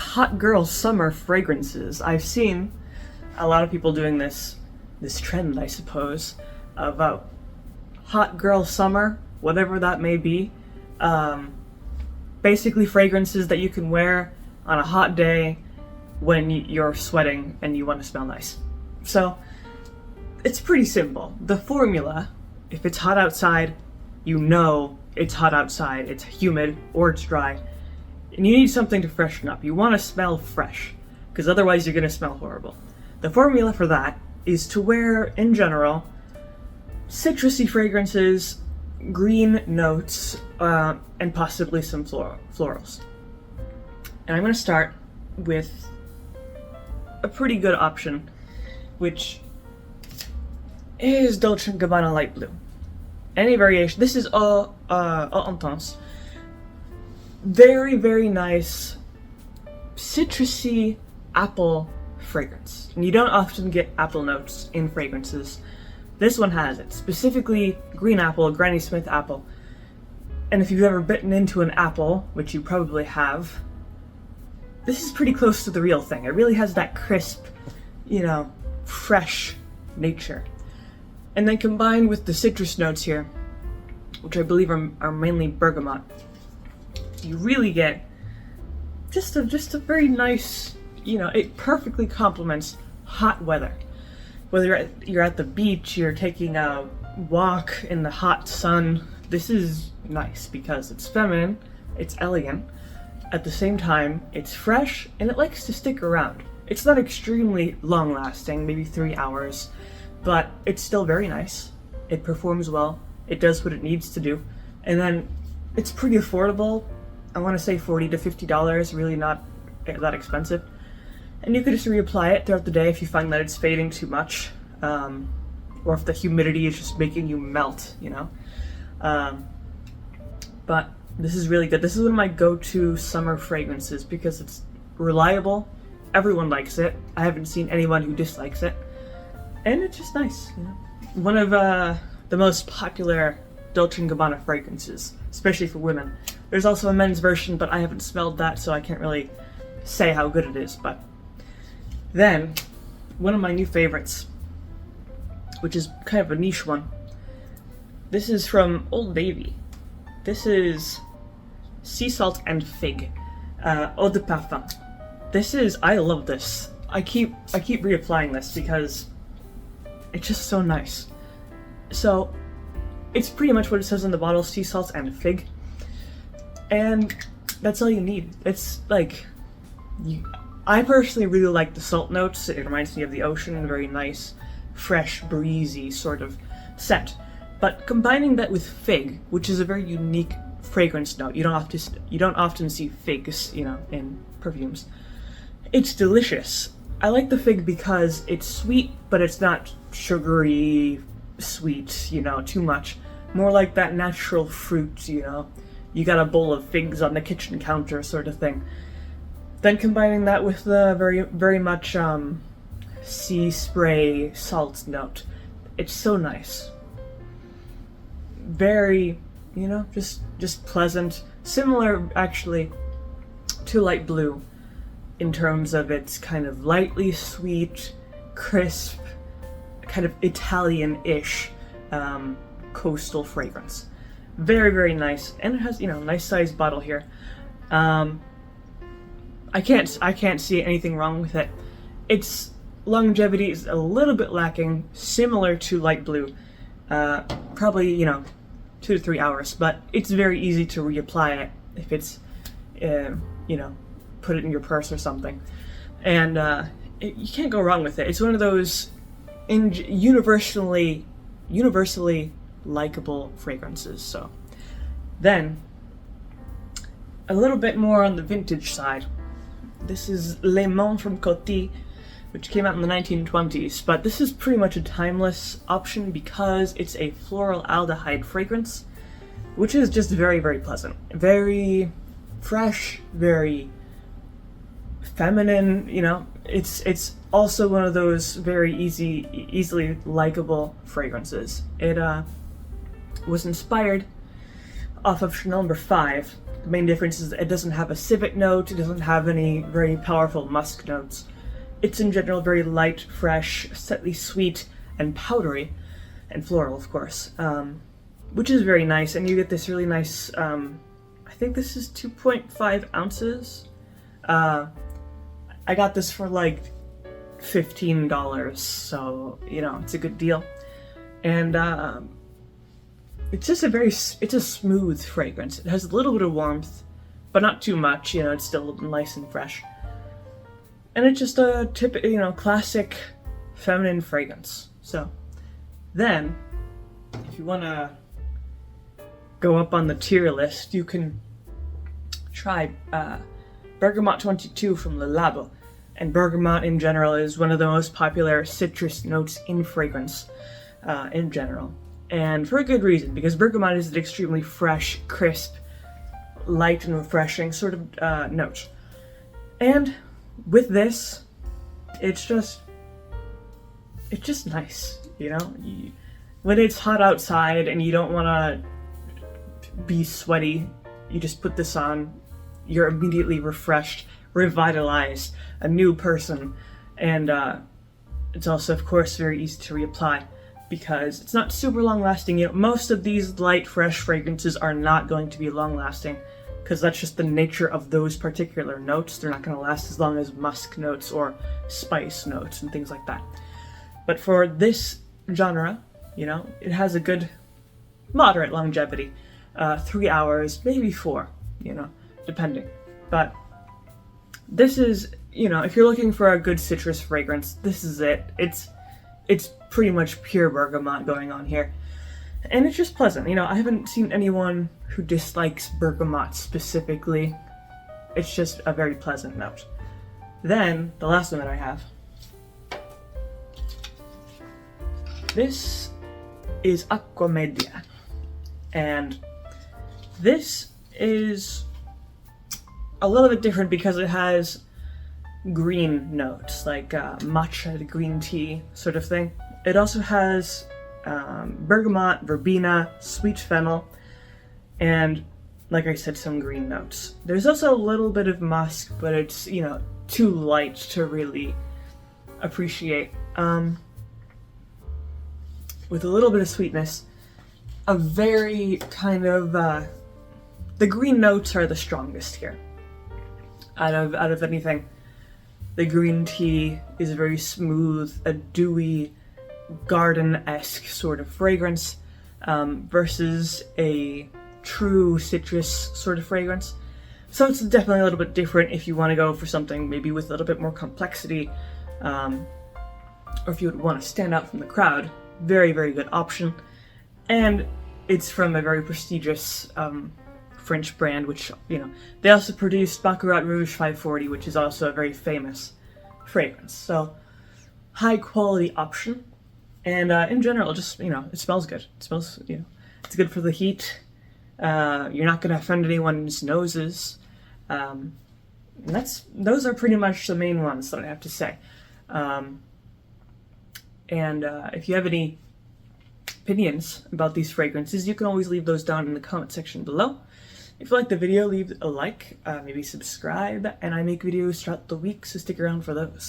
hot girl summer fragrances. I've seen a lot of people doing this trend, I suppose, of hot girl summer, whatever that may be. Basically fragrances that you can wear on a hot day when you're sweating and you want to smell nice. So it's pretty simple. The formula, if it's hot outside, you know it's hot outside, it's humid or it's dry, and you need something to freshen up. You want to smell fresh, because otherwise you're going to smell horrible. The formula for that is to wear, in general, citrusy fragrances, green notes, and possibly some florals. And I'm going to start with a pretty good option, which is Dolce & Gabbana Light Blue. Any variation. This is Eau Intense. Very, very nice citrusy apple fragrance. And you don't often get apple notes in fragrances. This one has it. Specifically green apple, Granny Smith apple. And if you've ever bitten into an apple, which you probably have, this is pretty close to the real thing. It really has that crisp, fresh nature. And then combined with the citrus notes here, which I believe are mainly bergamot, you really get just a very nice, it perfectly complements hot weather. Whether you're at the beach, you're taking a walk in the hot sun, this is nice because it's feminine, it's elegant, at the same time it's fresh, and it likes to stick around. It's not extremely long lasting, maybe 3 hours, but it's still very nice. It performs well, it does what it needs to do, and then it's pretty affordable. I want to say $40 to $50, really not that expensive. And you could just reapply it throughout the day if you find that it's fading too much, or if the humidity is just making you melt, But this is really good. This is one of my go-to summer fragrances because it's reliable. Everyone likes it. I haven't seen anyone who dislikes it. And it's just nice, One of the most popular Dolce & Gabbana fragrances, especially for women. There's also a men's version, but I haven't smelled that, so I can't really say how good it is. But then, one of my new favorites, which is kind of a niche one, this is from Old Navy. This is Sea Salt and Fig, Eau de Parfum. I love this. I keep reapplying this because it's just so nice. So, it's pretty much what it says on the bottle, sea salt and fig. And that's all you need. It's like, I personally really like the salt notes. It reminds me of the ocean, very nice, fresh, breezy sort of scent. But combining that with fig, which is a very unique fragrance note, you don't often see figs, in perfumes. It's delicious. I like the fig because it's sweet, but it's not sugary sweet, too much. More like that natural fruit, you got a bowl of figs on the kitchen counter sort of thing. Then combining that with the very, very much sea spray salt note. It's so nice. Very, just pleasant. Similar, actually, to Light Blue in terms of its kind of lightly sweet, crisp, kind of Italian-ish coastal fragrance. Very, very nice. And it has, nice sized bottle here. I can't see anything wrong with it. Its longevity is a little bit lacking, similar to Light Blue. Probably, 2 to 3 hours, but it's very easy to reapply it if it's, put it in your purse or something. And you can't go wrong with it. It's one of those universally likable fragrances. So then, a little bit more on the vintage side. This is Lemon from Coty, which came out in the 1920s, but this is pretty much a timeless option because it's a floral aldehyde fragrance, which is just very, very pleasant. Very fresh, very feminine, It's also one of those very easily likable fragrances. It was inspired off of Chanel No. 5, The main difference is that it doesn't have a civet note, it doesn't have any very powerful musk notes. It's in general very light, fresh, slightly sweet, and powdery, and floral, of course, which is very nice, and you get this really nice, I think this is 2.5 ounces. I got this for like $15, so, you know, it's a good deal. And it's just it's a smooth fragrance. It has a little bit of warmth, but not too much, you know, it's still nice and fresh. And it's just a typical, you know, classic feminine fragrance. So then, if you want to go up on the tier list, you can try Bergamot 22 from Le Labo. And bergamot in general is one of the most popular citrus notes in fragrance in general. And for a good reason, because bergamot is an extremely fresh, crisp, light and refreshing sort of note. And with this, it's just nice, you know? When it's hot outside and you don't want to be sweaty, you just put this on, you're immediately refreshed, revitalized, a new person, and it's also, of course, very easy to reapply because it's not super long-lasting. You know, most of these light, fresh fragrances are not going to be long-lasting because that's just the nature of those particular notes. They're not going to last as long as musk notes or spice notes and things like that. But for this genre, you know, it has a good, moderate longevity. 3 hours, maybe 4, you know, depending. But this is, you know, if you're looking for a good citrus fragrance, this is it. It's pretty much pure bergamot going on here. And it's just pleasant. You know, I haven't seen anyone who dislikes bergamot specifically. It's just a very pleasant note. Then, the last one that I have. This is Aquamedia. And this is a little bit different because it has green notes, like matcha green tea sort of thing. It also has bergamot, verbena, sweet fennel, and, like I said, some green notes. There's also a little bit of musk, but it's, you know, too light to really appreciate. With a little bit of sweetness, a very kind of, the green notes are the strongest here. Out of anything. The green tea is very smooth, a dewy, garden-esque sort of fragrance, versus a true citrus sort of fragrance. So it's definitely a little bit different if you want to go for something maybe with a little bit more complexity, or if you would want to stand out from the crowd. Very, very good option. And it's from a very prestigious French brand, which, you know, they also produced Baccarat Rouge 540, which is also a very famous fragrance. So, high quality option. And in general, just, you know, it smells good. It smells, you know, it's good for the heat. You're not going to offend anyone's noses. And those are pretty much the main ones that I have to say. And if you have any opinions about these fragrances, you can always leave those down in the comment section below. If you like the video, leave a like, maybe subscribe, and I make videos throughout the week, so stick around for those.